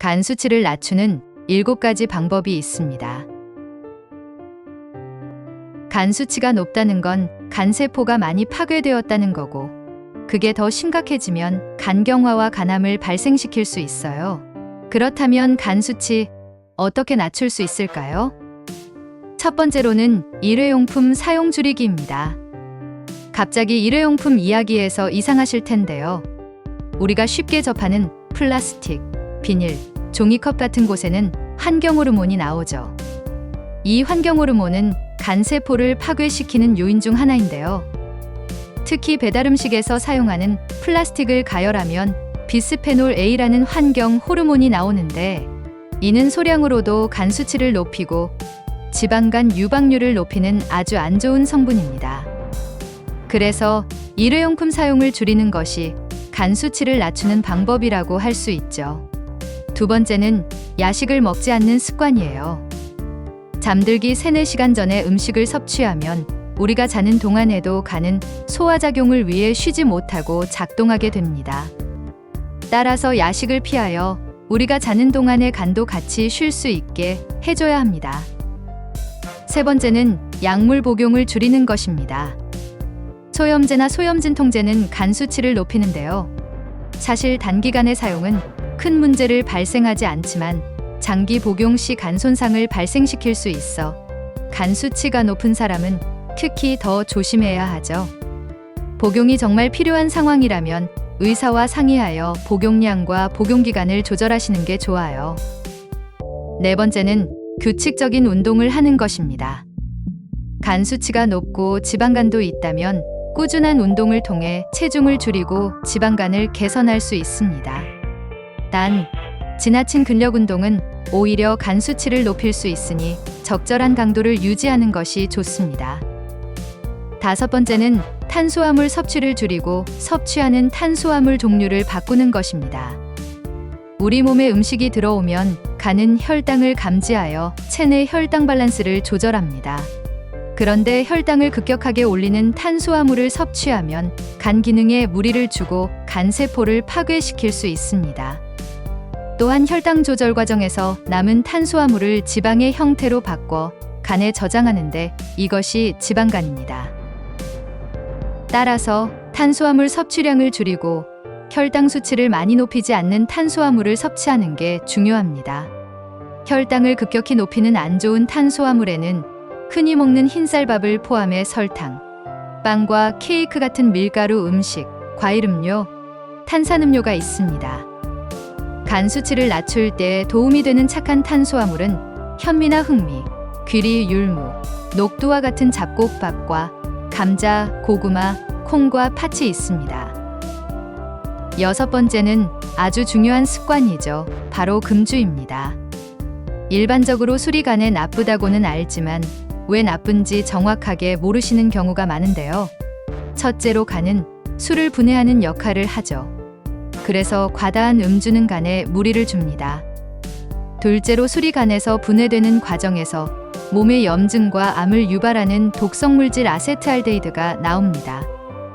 간 수치를 낮추는 7가지 방법이 있습니다. 간 수치가 높다는 건 간세포가 많이 파괴되었다는 거고, 그게 더 심각해지면 간경화와 간암을 발생시킬 수 있어요. 그렇다면 간 수치 어떻게 낮출 수 있을까요? 첫 번째로는 일회용품 사용 줄이기입니다. 갑자기 일회용품 이야기에서 이상하실 텐데요. 우리가 쉽게 접하는 플라스틱, 비닐, 종이컵 같은 곳에는 환경호르몬이 나오죠. 이 환경호르몬은 간세포를 파괴시키는 요인 중 하나인데요. 특히 배달음식에서 사용하는 플라스틱을 가열하면 비스페놀 A라는 환경 호르몬이 나오는데, 이는 소량으로도 간 수치를 높이고 지방간 유방률을 높이는 아주 안 좋은 성분입니다. 그래서 일회용품 사용을 줄이는 것이 간 수치를 낮추는 방법이라고 할 수 있죠. 두 번째는 야식을 먹지 않는 습관이에요. 잠들기 3-4시간 전에 음식을 섭취하면 우리가 자는 동안에도 간은 소화작용을 위해 쉬지 못하고 작동하게 됩니다. 따라서 야식을 피하여 우리가 자는 동안에 간도 같이 쉴 수 있게 해줘야 합니다. 세 번째는 약물 복용을 줄이는 것입니다. 소염제나 소염진 통제는 간 수치를 높이는데요. 사실 단기간의 사용은 큰 문제를 발생하지 않지만 장기 복용 시 간 손상을 발생시킬 수 있어 간 수치가 높은 사람은 특히 더 조심해야 하죠. 복용이 정말 필요한 상황이라면 의사와 상의하여 복용량과 복용기간을 조절하시는 게 좋아요. 네 번째는 규칙적인 운동을 하는 것입니다. 간 수치가 높고 지방간도 있다면 꾸준한 운동을 통해 체중을 줄이고 지방간을 개선할 수 있습니다. 단, 지나친 근력 운동은 오히려 간 수치를 높일 수 있으니 적절한 강도를 유지하는 것이 좋습니다. 다섯 번째는 탄수화물 섭취를 줄이고 섭취하는 탄수화물 종류를 바꾸는 것입니다. 우리 몸에 음식이 들어오면 간은 혈당을 감지하여 체내 혈당 밸런스를 조절합니다. 그런데 혈당을 급격하게 올리는 탄수화물을 섭취하면 간 기능에 무리를 주고 간세포를 파괴시킬 수 있습니다. 또한 혈당 조절 과정에서 남은 탄수화물을 지방의 형태로 바꿔 간에 저장하는데 이것이 지방간입니다. 따라서 탄수화물 섭취량을 줄이고 혈당 수치를 많이 높이지 않는 탄수화물을 섭취하는 게 중요합니다. 혈당을 급격히 높이는 안 좋은 탄수화물에는 흔히 먹는 흰쌀밥을 포함해 설탕, 빵과 케이크 같은 밀가루 음식, 과일 음료, 탄산음료가 있습니다. 간 수치를 낮출 때 도움이 되는 착한 탄수화물은 현미나 흑미, 귀리, 율무, 녹두와 같은 잡곡밥과 감자, 고구마, 콩과 팥이 있습니다. 여섯 번째는 아주 중요한 습관이죠. 바로 금주입니다. 일반적으로 술이 간에 나쁘다고는 알지만 왜 나쁜지 정확하게 모르시는 경우가 많은데요. 첫째로 간은 술을 분해하는 역할을 하죠. 그래서 과다한 음주는 간에 무리를 줍니다. 둘째로 술이 간에서 분해되는 과정에서 몸의 염증과 암을 유발하는 독성물질 아세트알데히드가 나옵니다.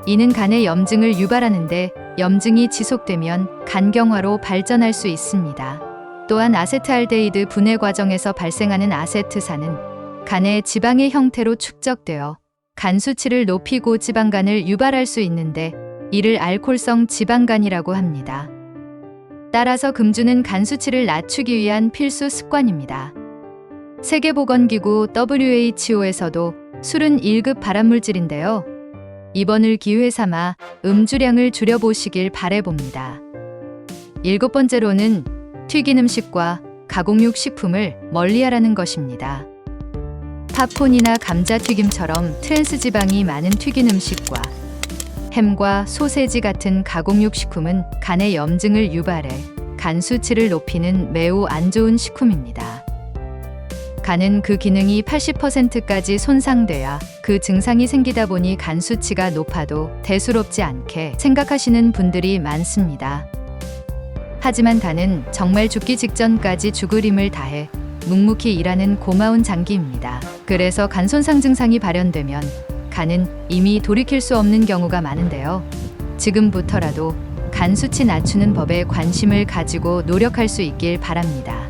이는 간의 염증을 유발하는데 염증이 지속되면 간경화로 발전할 수 있습니다. 또한 아세트알데히드 분해 과정에서 발생하는 아세트산은 간의 지방의 형태로 축적되어 간 수치를 높이고 지방간을 유발할 수 있는데 이를 알코올성 지방간이라고 합니다. 따라서 금주는 간 수치를 낮추기 위한 필수 습관입니다. 세계보건기구 WHO에서도 술은 1급 발암물질인데요. 이번을 기회 삼아 음주량을 줄여보시길 바라봅니다. 7번째로는 튀긴 음식과 가공육 식품을 멀리하라는 것입니다. 팝콘이나 감자튀김처럼 트랜스지방이 많은 튀긴 음식과 햄과 소세지 같은 가공육 식품은 간의 염증을 유발해 간 수치를 높이는 매우 안 좋은 식품입니다. 간은 그 기능이 80%까지 손상돼야 그 증상이 생기다 보니 간 수치가 높아도 대수롭지 않게 생각하시는 분들이 많습니다. 하지만 간은 정말 죽기 직전까지 죽을 힘을 다해 묵묵히 일하는 고마운 장기입니다. 그래서 간 손상 증상이 발현되면 간은 이미 돌이킬 수 없는 경우가 많은데요. 지금부터라도 간 수치 낮추는 법에 관심을 가지고 노력할 수 있길 바랍니다.